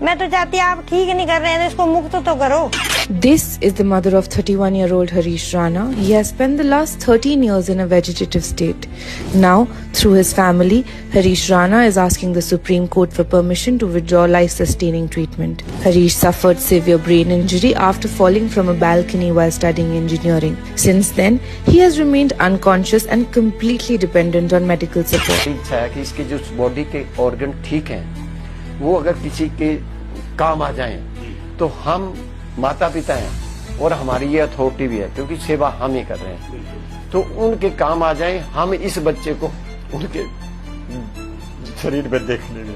मैं तो चाहती आप ठीक नहीं कर रहे हैं, इसको मुक्त तो करो। This is the mother of 31-year-old Harish Rana. He has spent the last 13 years in a vegetative state. Now, through his family, Harish Rana is asking the Supreme Court for permission to withdraw life-sustaining treatment. Harish suffered severe brain injury after falling from a balcony while studying engineering. Since then, he has remained unconscious and completely dependent on medical support. इच्छा है कि इसके जो body के organ ठीक हैं, वो अगर किसी के काम आ जाएं, तो हम माता पिता हैं और हमारी ये अथॉरिटी भी है, क्योंकि सेवा हम ही कर रहे हैं, तो उनके काम आ जाएं, हम इस बच्चे को उनके शरीर में देखने में।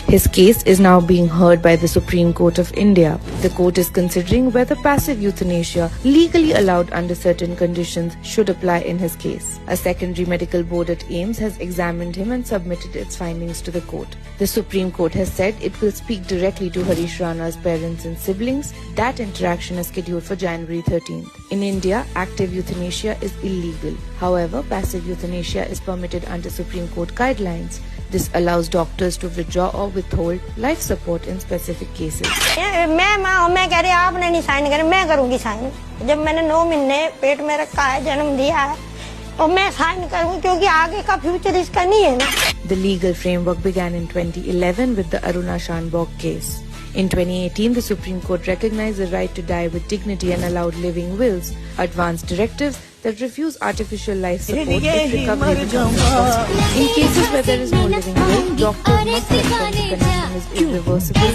His case is now being heard by the Supreme Court of India. The court is considering whether passive euthanasia, legally allowed under certain conditions, should apply in his case. A secondary medical board at AIIMS has examined him and submitted its findings to the court. The Supreme Court has said it will speak directly to Harish Rana's parents and siblings. That interaction is scheduled for January 13th. In India, active euthanasia is illegal. However, passive euthanasia is permitted under Supreme Court guidelines. This allows doctors to withdraw or withhold life support in specific cases. मैं कह रही आपने नहीं sign करे, मैं करूंगी sign. जब मैंने 9 महीने पेट में रखा है, जन्म दिया है, और मैं साइन करूंगी, क्योंकि आगे का फ्यूचर इसका नहीं है ना। The legal framework began in 2011 with the Aruna Shanbhog case. In 2018, the Supreme Court recognized the right to die with dignity and allowed living wills, advanced directives that refuse artificial life support if recovery becomes impossible. In cases where there is no living will, doctors must confirm the condition is irreversible.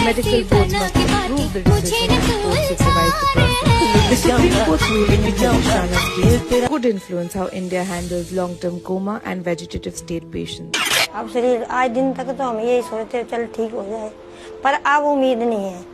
Medical boards must approve the decision and courts supervise the process. The Supreme Court's ruling in Harish Rana's case could influence how India handles long-term coma and vegetative state patients. अब शरीर आज दिन तक तो हम यही सोचते चल ठीक हो जाए, पर अब उम्मीद नहीं है।